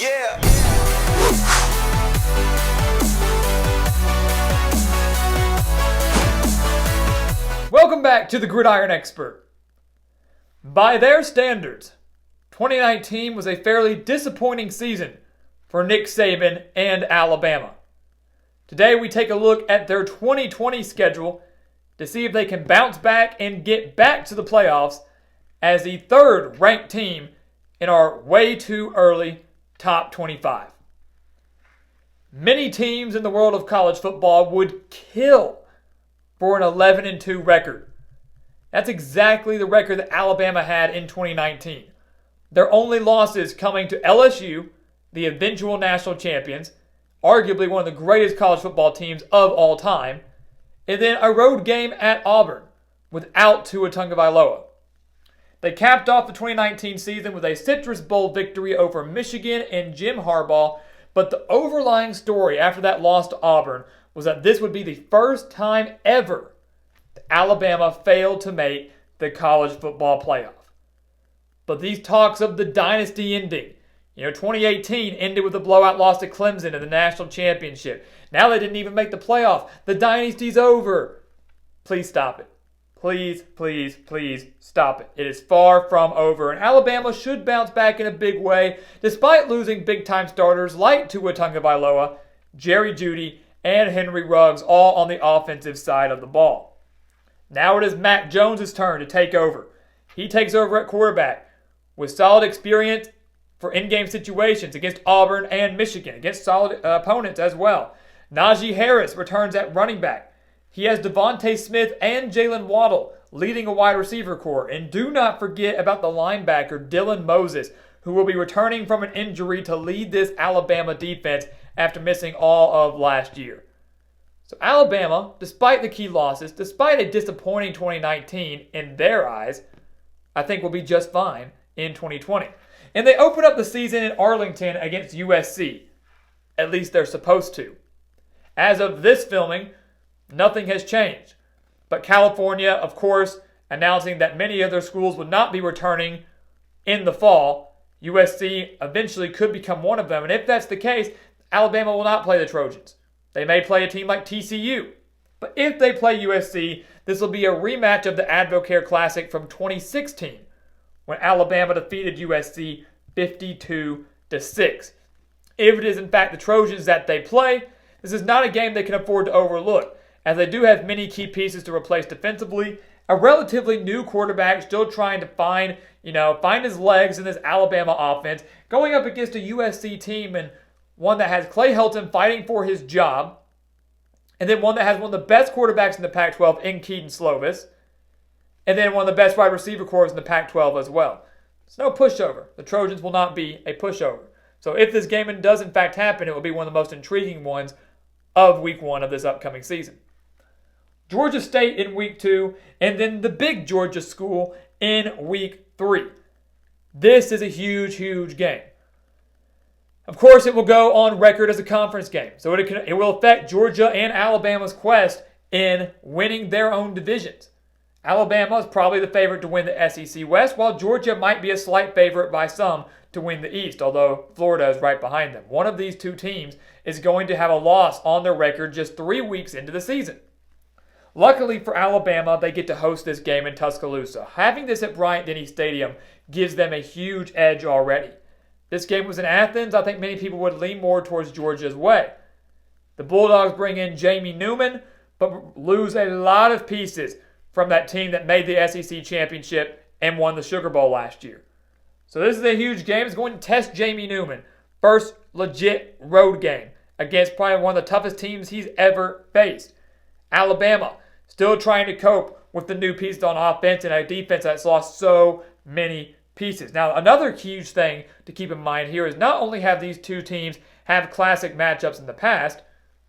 Yeah. Welcome back to the Gridiron Expert. By their standards, 2019 was a fairly disappointing season for Nick Saban and Alabama. Today we take a look at their 2020 schedule to see if they can bounce back and get back to the playoffs as the third ranked team in our way too early top 25. Many teams in the world of college football would kill for an 11-2 record. That's exactly the record that Alabama had in 2019. Their only losses coming to LSU, the eventual national champions, arguably one of the greatest college football teams of all time, and then a road game at Auburn without Tua Tagovailoa. They capped off the 2019 season with a Citrus Bowl victory over Michigan and Jim Harbaugh, but the overlying story after that loss to Auburn was that this would be the first time ever that Alabama failed to make the college football playoff. But these talks of the dynasty ending, 2018 ended with a blowout loss to Clemson in the national championship. Now they didn't even make the playoff. The dynasty's over. Please stop it. Please, please, please stop it. It is far from over, and Alabama should bounce back in a big way, despite losing big-time starters like Tua Tagovailoa, Jerry Jeudy, and Henry Ruggs, all on the offensive side of the ball. Now it is Mac Jones' turn to take over. He takes over at quarterback with solid experience for in-game situations against Auburn and Michigan, against solid opponents as well. Najee Harris returns at running back. He has Devontae Smith and Jalen Waddle leading a wide receiver core. And do not forget about the linebacker Dylan Moses, who will be returning from an injury to lead this Alabama defense after missing all of last year. So Alabama, despite the key losses, despite a disappointing 2019 in their eyes, I think will be just fine in 2020. And they open up the season in Arlington against USC. At least they're supposed to. As of this filming, nothing has changed. But California, of course, announcing that many other schools would not be returning in the fall. USC eventually could become one of them. And if that's the case, Alabama will not play the Trojans. They may play a team like TCU. But if they play USC, this will be a rematch of the Advocare Classic from 2016, when Alabama defeated USC 52-6. If it is in fact the Trojans that they play, this is not a game they can afford to overlook, as they do have many key pieces to replace defensively. A relatively new quarterback still trying to find his legs in this Alabama offense, going up against a USC team and one that has Clay Helton fighting for his job, and then one that has one of the best quarterbacks in the Pac-12 in Keaton Slovis, and then one of the best wide receiver cores in the Pac-12 as well. It's no pushover. The Trojans will not be a pushover. So if this game does in fact happen, it will be one of the most intriguing ones of week 1 of this upcoming season. Georgia State in week 2, and then the big Georgia school in week 3. This is a huge, huge game. Of course, it will go on record as a conference game, so it will affect Georgia and Alabama's quest in winning their own divisions. Alabama is probably the favorite to win the SEC West, while Georgia might be a slight favorite by some to win the East, although Florida is right behind them. One of these two teams is going to have a loss on their record just 3 weeks into the season. Luckily for Alabama, they get to host this game in Tuscaloosa. Having this at Bryant-Denny Stadium gives them a huge edge already. This game was in Athens. I think many people would lean more towards Georgia's way. The Bulldogs bring in Jamie Newman, but lose a lot of pieces from that team that made the SEC championship and won the Sugar Bowl last year. So this is a huge game. It's going to test Jamie Newman. First legit road game against probably one of the toughest teams he's ever faced. Alabama still trying to cope with the new pieces on offense and a defense that's lost so many pieces. Now, another huge thing to keep in mind here is not only have these two teams have classic matchups in the past,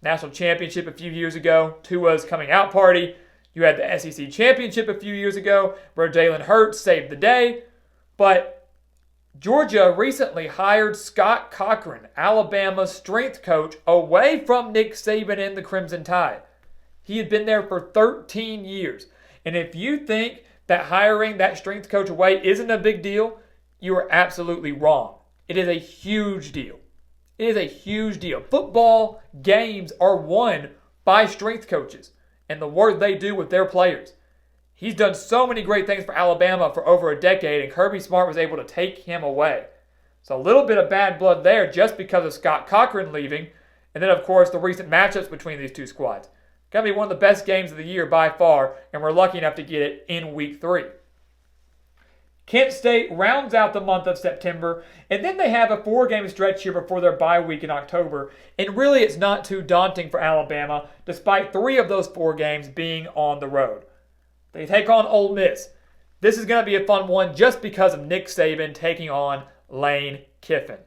national championship a few years ago, Tua's coming out party, you had the SEC championship a few years ago where Jalen Hurts saved the day, but Georgia recently hired Scott Cochran, Alabama's strength coach, away from Nick Saban and the Crimson Tide. He had been there for 13 years. And if you think that hiring that strength coach away isn't a big deal, you are absolutely wrong. It is a huge deal. It is a huge deal. Football games are won by strength coaches and the work they do with their players. He's done so many great things for Alabama for over a decade, and Kirby Smart was able to take him away. So a little bit of bad blood there just because of Scott Cochran leaving, and then, of course, the recent matchups between these two squads. Going to be one of the best games of the year by far, and we're lucky enough to get it in Week 3. Kent State rounds out the month of September, and then they have a 4-game stretch here before their bye week in October. And really, it's not too daunting for Alabama, despite 3 of those 4 games being on the road. They take on Ole Miss. This is going to be a fun one just because of Nick Saban taking on Lane Kiffin.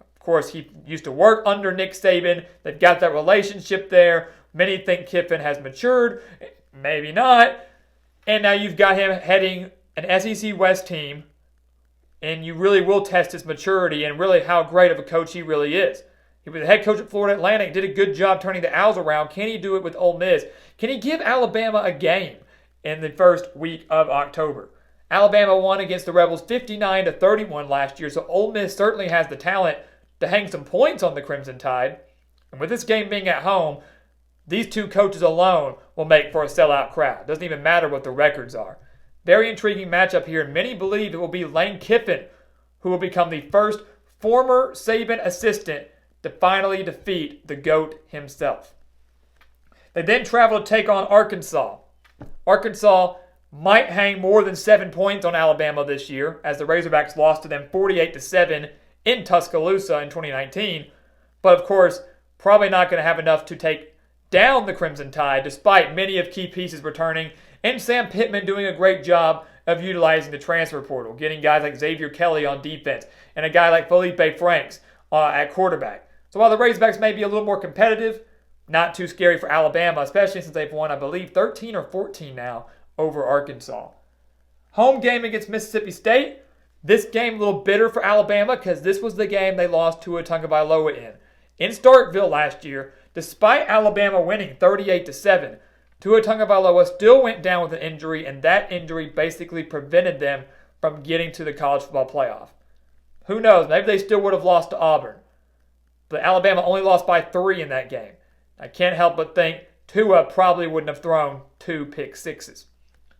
Of course, he used to work under Nick Saban. They've got that relationship there. Many think Kiffin has matured. Maybe not. And now you've got him heading an SEC West team, and you really will test his maturity and really how great of a coach he really is. He was the head coach at Florida Atlantic, did a good job turning the Owls around. Can he do it with Ole Miss? Can he give Alabama a game in the first week of October? Alabama won against the Rebels 59-31 last year, so Ole Miss certainly has the talent to hang some points on the Crimson Tide. And with this game being at home, these 2 coaches alone will make for a sellout crowd. Doesn't even matter what the records are. Very intriguing matchup here, and many believe it will be Lane Kiffin who will become the first former Saban assistant to finally defeat the GOAT himself. They then travel to take on Arkansas. Arkansas might hang more than 7 points on Alabama this year, as the Razorbacks lost to them 48-7 in Tuscaloosa in 2019. But of course, probably not going to have enough to take down the Crimson Tide, despite many of key pieces returning, and Sam Pittman doing a great job of utilizing the transfer portal, getting guys like Xavier Kelly on defense, and a guy like Felipe Franks at quarterback. So while the Razorbacks may be a little more competitive, not too scary for Alabama, especially since they've won, I believe, 13 or 14 now over Arkansas. Home game against Mississippi State. This game a little bitter for Alabama because this was the game they lost Tua Tagovailoa in Starkville last year. Despite Alabama winning 38-7, Tua Tagovailoa still went down with an injury, and that injury basically prevented them from getting to the college football playoff. Who knows? Maybe they still would have lost to Auburn. But Alabama only lost by 3 in that game. I can't help but think Tua probably wouldn't have thrown 2 pick sixes.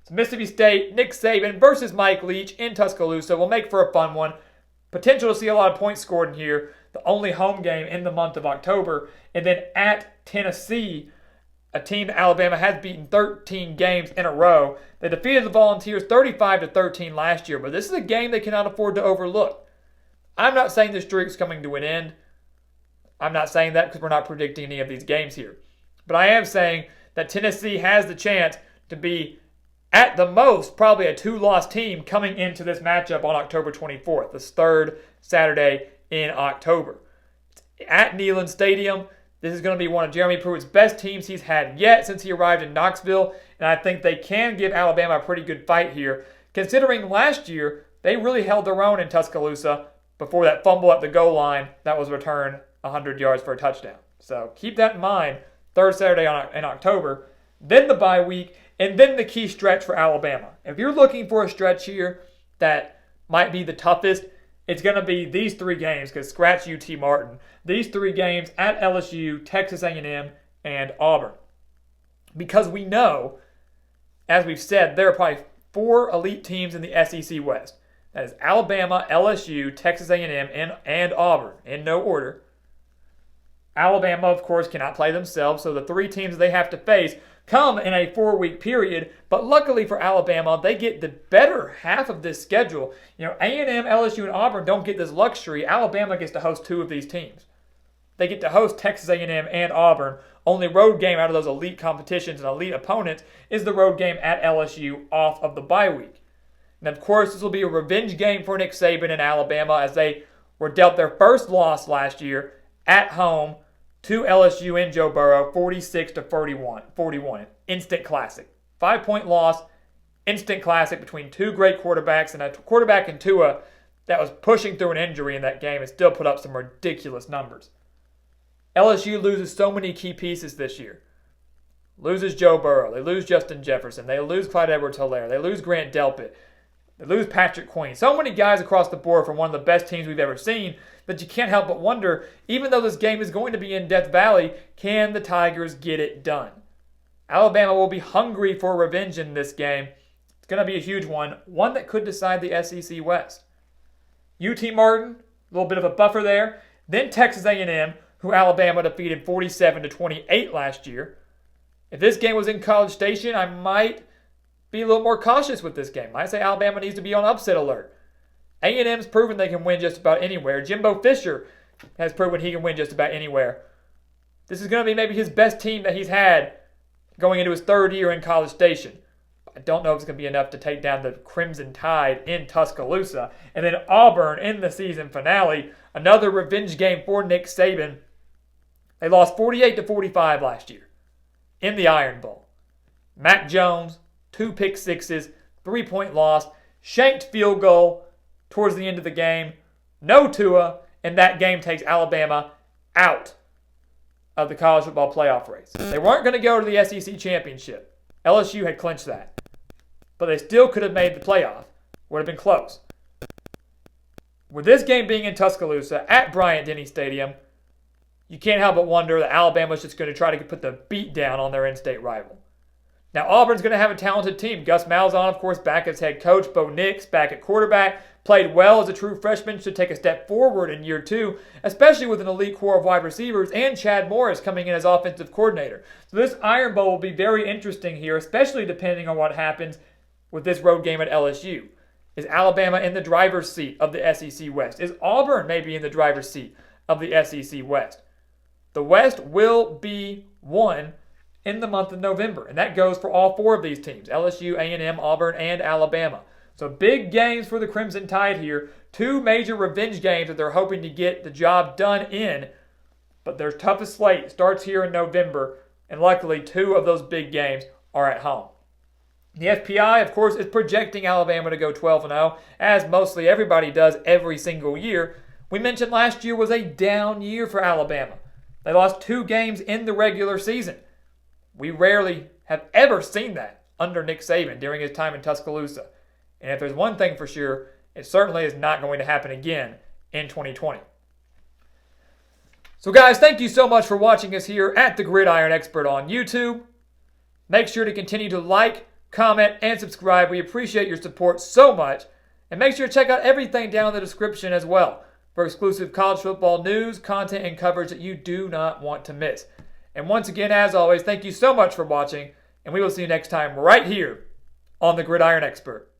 So Mississippi State, Nick Saban versus Mike Leach in Tuscaloosa will make for a fun one. Potential to see a lot of points scored in here. The only home game in the month of October. And then at Tennessee, a team that Alabama has beaten 13 games in a row. They defeated the Volunteers 35-13 last year, but this is a game they cannot afford to overlook. I'm not saying the streak's coming to an end. I'm not saying that because we're not predicting any of these games here. But I am saying that Tennessee has the chance to be, at the most, probably a 2-loss team coming into this matchup on October 24th, this 3rd Saturday in October. It's at Neyland Stadium. This is going to be one of Jeremy Pruitt's best teams he's had yet since he arrived in Knoxville, and I think they can give Alabama a pretty good fight here, considering last year they really held their own in Tuscaloosa before that fumble at the goal line that was returned 100 yards for a touchdown. So keep that in mind, 3rd Saturday in October, then the bye week, and then the key stretch for Alabama. If you're looking for a stretch here that might be the toughest, it's going to be these 3 games, because scratch UT Martin. These 3 games at LSU, Texas A&M, and Auburn. Because we know, as we've said, there are probably 4 elite teams in the SEC West. That is Alabama, LSU, Texas A&M, and Auburn, in no order. Alabama, of course, cannot play themselves, so the 3 teams they have to face come in a 4-week period. But luckily for Alabama, they get the better half of this schedule. A&M, LSU, and Auburn don't get this luxury. Alabama gets to host 2 of these teams. They get to host Texas A&M and Auburn. Only road game out of those elite competitions and elite opponents is the road game at LSU off of the bye week. And of course, this will be a revenge game for Nick Saban and Alabama, as they were dealt their first loss last year at home to LSU and Joe Burrow, 46-41. Instant classic. 5-point loss, instant classic between 2 great quarterbacks, and a quarterback in Tua that was pushing through an injury in that game and still put up some ridiculous numbers. LSU loses so many key pieces this year. Loses Joe Burrow. They lose Justin Jefferson. They lose Clyde Edwards-Helaire. They lose Grant Delpit. They lose Patrick Queen. So many guys across the board from one of the best teams we've ever seen that you can't help but wonder, even though this game is going to be in Death Valley, can the Tigers get it done? Alabama will be hungry for revenge in this game. It's going to be a huge one that could decide the SEC West. UT Martin, a little bit of a buffer there. Then Texas A&M, who Alabama defeated 47-28 last year. If this game was in College Station, I might be a little more cautious with this game. I say Alabama needs to be on upset alert. A&M's proven they can win just about anywhere. Jimbo Fisher has proven he can win just about anywhere. This is going to be maybe his best team that he's had going into his third year in College Station. I don't know if it's going to be enough to take down the Crimson Tide in Tuscaloosa. And then Auburn in the season finale, another revenge game for Nick Saban. They lost 48-45 last year in the Iron Bowl. Mac Jones, 2 pick sixes, 3-point loss, shanked field goal towards the end of the game. No Tua, and that game takes Alabama out of the college football playoff race. They weren't going to go to the SEC championship. LSU had clinched that. But they still could have made the playoff. Would have been close. With this game being in Tuscaloosa at Bryant-Denny Stadium, you can't help but wonder that Alabama's just going to try to put the beat down on their in-state rival. Now, Auburn's going to have a talented team. Gus Malzahn, of course, back as head coach. Bo Nix back at quarterback. Played well as a true freshman. Should take a step forward in year 2, especially with an elite core of wide receivers and Chad Morris coming in as offensive coordinator. So this Iron Bowl will be very interesting here, especially depending on what happens with this road game at LSU. Is Alabama in the driver's seat of the SEC West? Is Auburn maybe in the driver's seat of the SEC West? The West will be won in the month of November, and that goes for all 4 of these teams, LSU, A&M, Auburn, and Alabama. So big games for the Crimson Tide here. 2 major revenge games that they're hoping to get the job done in, but their toughest slate starts here in November, and luckily 2 of those big games are at home. The FPI, of course, is projecting Alabama to go 12-0, as mostly everybody does every single year. We mentioned last year was a down year for Alabama. They lost 2 games in the regular season. We rarely have ever seen that under Nick Saban during his time in Tuscaloosa. And if there's one thing for sure, it certainly is not going to happen again in 2020. So guys, thank you so much for watching us here at the Gridiron Expert on YouTube. Make sure to continue to like, comment, and subscribe. We appreciate your support so much. And make sure to check out everything down in the description as well for exclusive college football news, content, and coverage that you do not want to miss. And once again, as always, thank you so much for watching, and we will see you next time right here on the Gridiron Expert.